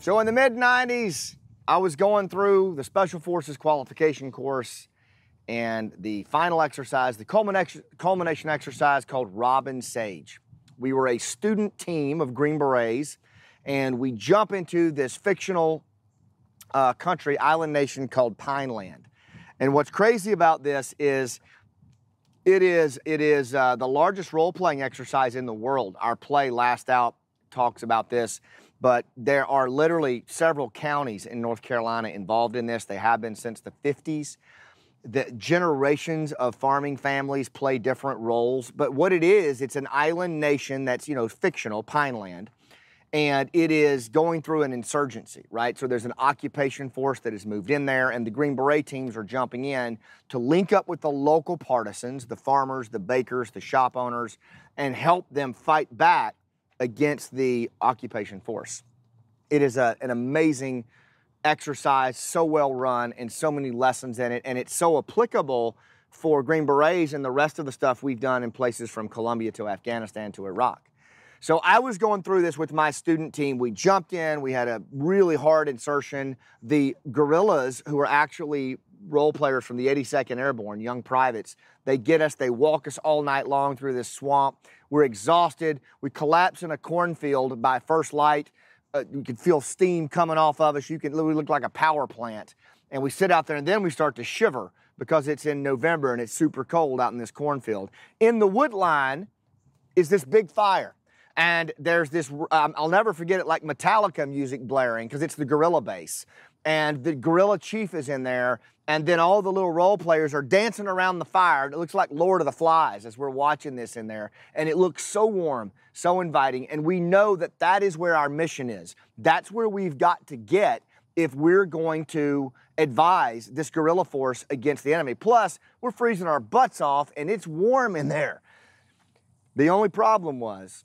So in the mid-90s, I was going through the Special Forces qualification course, and the final exercise, the culmination exercise called Robin Sage. We were a student team of Green Berets, and we jump into this fictional country, island nation called Pineland. And what's crazy about this is it is the largest role-playing exercise in the world. Our play, Last Out, talks about this, but there are literally several counties in North Carolina involved in this. They have been since the 50s. The generations of farming families play different roles, but what it is, it's an island nation that's, you know, fictional, Pineland, and it is going through an insurgency, right? So there's an occupation force that has moved in there, and the Green Beret teams are jumping in to link up with the local partisans, the farmers, the bakers, the shop owners, and help them fight back against the occupation force. It is an amazing exercise, so well run, and so many lessons in it, and it's so applicable for Green Berets and the rest of the stuff we've done in places from Colombia to Afghanistan to Iraq. So I was going through this with my student team. We jumped in, we had a really hard insertion. The guerrillas, who are actually role players from the 82nd Airborne, young privates, they get us, they walk us all night long through this swamp. We're exhausted. We collapse in a cornfield by first light. You can feel steam coming off of us. We look like a power plant. And we sit out there, and then we start to shiver because it's in November and it's super cold out in this cornfield. In the wood line is this big fire. And there's this, I'll never forget it, like Metallica music blaring, because it's the guerrilla base. And the guerrilla chief is in there, and then all the little role players are dancing around the fire. It looks like Lord of the Flies as we're watching this in there. And it looks so warm, so inviting. And we know that that is where our mission is. That's where we've got to get if we're going to advise this guerrilla force against the enemy. Plus, we're freezing our butts off, and it's warm in there. The only problem was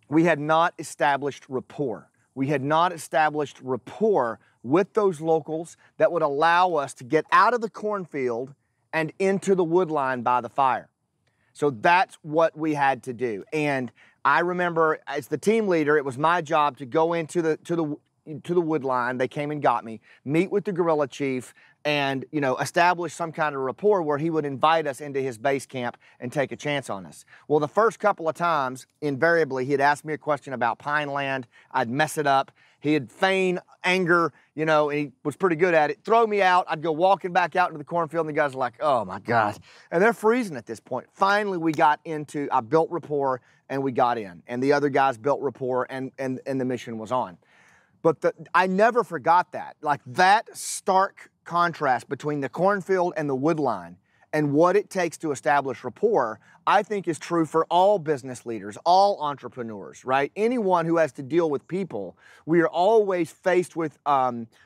we had not established rapport. We had not established rapport with those locals that would allow us to get out of the cornfield and into the wood line by the fire. So that's what we had to do. And I remember as the team leader, it was my job to go into the wood line. They came and got me, meet with the guerrilla chief, and, you know, establish some kind of rapport where he would invite us into his base camp and take a chance on us. Well, the first couple of times, invariably, he'd ask me a question about Pineland. I'd mess it up. He'd feign anger, you know, and he was pretty good at it. Throw me out. I'd go walking back out into the cornfield, and the guys are like, oh my God. And they're freezing at this point. Finally, I built rapport, and we got in. And the other guys built rapport, and the mission was on. But I never forgot that. Like that stark contrast between the cornfield and the wood line and what it takes to establish rapport, I think is true for all business leaders, all entrepreneurs, right? Anyone who has to deal with people, we are always faced with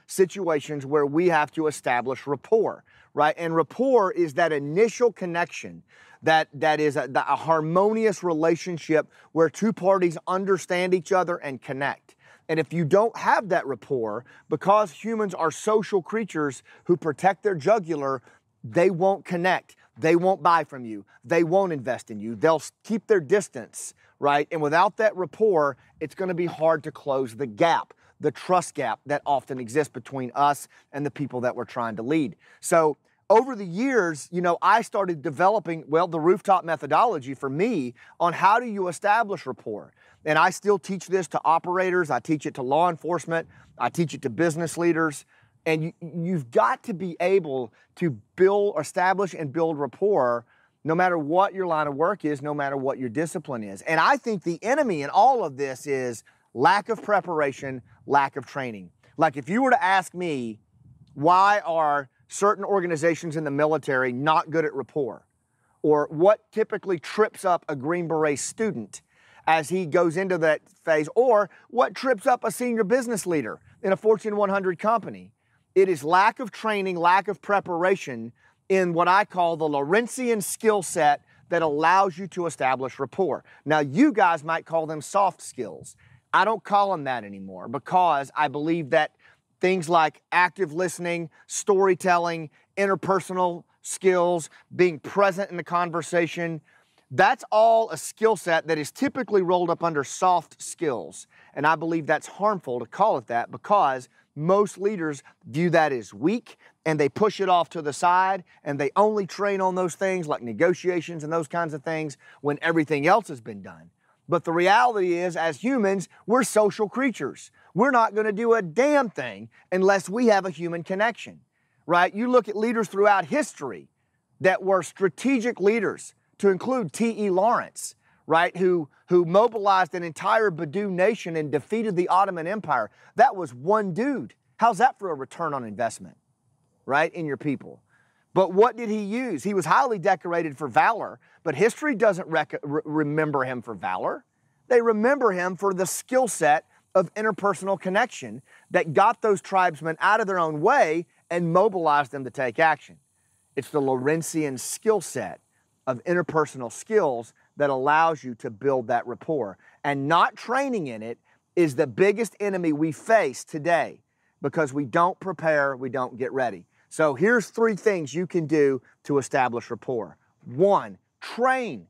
situations where we have to establish rapport, right? And rapport is that initial connection that is a harmonious relationship where two parties understand each other and connect. And if you don't have that rapport, because humans are social creatures who protect their jugular, they won't connect. They won't buy from you. They won't invest in you. They'll keep their distance, right? And without that rapport, it's going to be hard to close the gap, the trust gap that often exists between us and the people that we're trying to lead. So over the years, you know, I started developing, well, the Rooftop methodology for me on how do you establish rapport. And I still teach this to operators. I teach it to law enforcement. I teach it to business leaders. And you've got to be able to establish and build rapport no matter what your line of work is, no matter what your discipline is. And I think the enemy in all of this is lack of preparation, lack of training. Like if you were to ask me, why are certain organizations in the military not good at rapport? Or what typically trips up a Green Beret student as he goes into that phase? Or what trips up a senior business leader in a Fortune 100 company? It is lack of training, lack of preparation in what I call the Lawrenceian skill set that allows you to establish rapport. Now, you guys might call them soft skills. I don't call them that anymore because I believe that things like active listening, storytelling, interpersonal skills, being present in the conversation. That's all a skill set that is typically rolled up under soft skills. And I believe that's harmful to call it that because most leaders view that as weak and they push it off to the side and they only train on those things like negotiations and those kinds of things when everything else has been done. But the reality is, as humans, we're social creatures. We're not going to do a damn thing unless we have a human connection, right? You look at leaders throughout history that were strategic leaders, to include T.E. Lawrence, right, who mobilized an entire Badou nation and defeated the Ottoman Empire. That was one dude. How's that for a return on investment, right, in your people? But what did he use? He was highly decorated for valor, but history doesn't remember him for valor. They remember him for the skill set of interpersonal connection that got those tribesmen out of their own way and mobilized them to take action. It's the Lawrencian skill set of interpersonal skills that allows you to build that rapport. And not training in it is the biggest enemy we face today because we don't prepare, we don't get ready. So here's 3 things you can do to establish rapport. 1, train.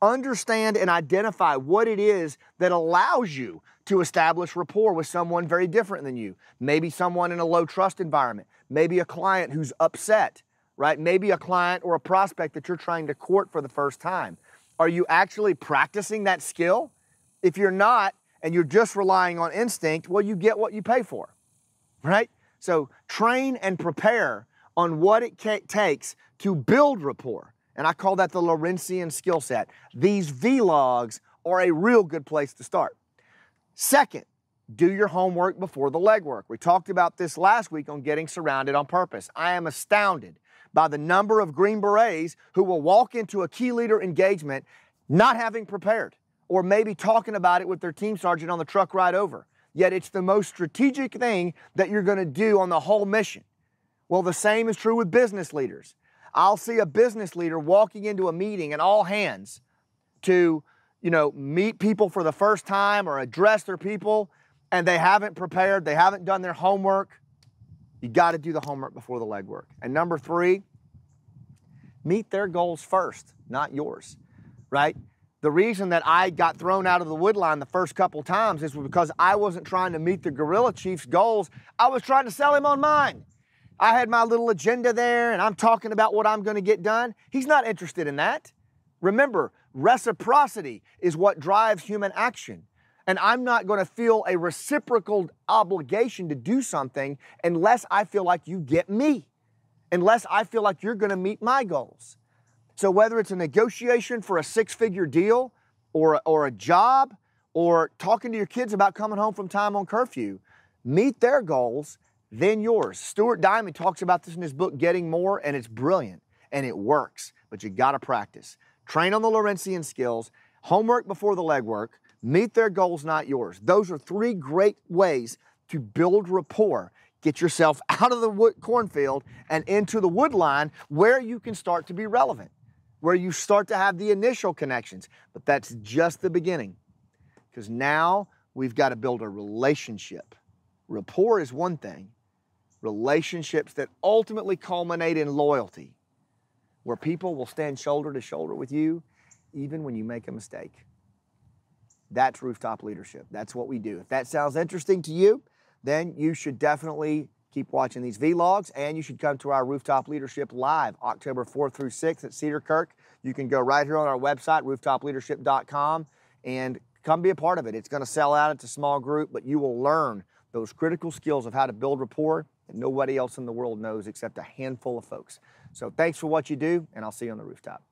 Understand and identify what it is that allows you to establish rapport with someone very different than you. Maybe someone in a low trust environment, maybe a client who's upset, right? Maybe a client or a prospect that you're trying to court for the first time. Are you actually practicing that skill? If you're not, and you're just relying on instinct, well, you get what you pay for, right? So train and prepare on what it takes to build rapport. And I call that the Lawrencian skill set. These vlogs are a real good place to start. Second, do your homework before the legwork. We talked about this last week on getting surrounded on purpose. I am astounded by the number of Green Berets who will walk into a key leader engagement not having prepared, or maybe talking about it with their team sergeant on the truck ride over. Yet it's the most strategic thing that you're going to do on the whole mission. Well, the same is true with business leaders. I'll see a business leader walking into a meeting and all hands to, meet people for the first time or address their people, and they haven't prepared, they haven't done their homework. You got to do the homework before the legwork. And number 3, meet their goals first, not yours, right? The reason that I got thrown out of the wood line the first couple times is because I wasn't trying to meet the guerrilla chief's goals. I was trying to sell him on mine. I had my little agenda there, and I'm talking about what I'm going to get done. He's not interested in that. Remember, reciprocity is what drives human action. And I'm not going to feel a reciprocal obligation to do something unless I feel like you get me, unless I feel like you're going to meet my goals. So whether it's a negotiation for a 6-figure deal or a job or talking to your kids about coming home from time on curfew, meet their goals, then yours. Stuart Diamond talks about this in his book, Getting More, and it's brilliant and it works, but you got to practice. Train on the Lawrencian skills, homework before the legwork, meet their goals, not yours. Those are 3 great ways to build rapport. Get yourself out of the cornfield and into the wood line where you can start to be relevant, where you start to have the initial connections. But that's just the beginning, because now we've got to build a relationship. Rapport is one thing. Relationships that ultimately culminate in loyalty, where people will stand shoulder to shoulder with you even when you make a mistake. That's rooftop leadership. That's what we do. If that sounds interesting to you, then you should definitely keep watching these vlogs, and you should come to our Rooftop Leadership Live, October 4th through 6th at Cedar Kirk. You can go right here on our website, rooftopleadership.com, and come be a part of it. It's going to sell out. It's a small group, but you will learn those critical skills of how to build rapport that nobody else in the world knows except a handful of folks. So thanks for what you do, and I'll see you on the rooftop.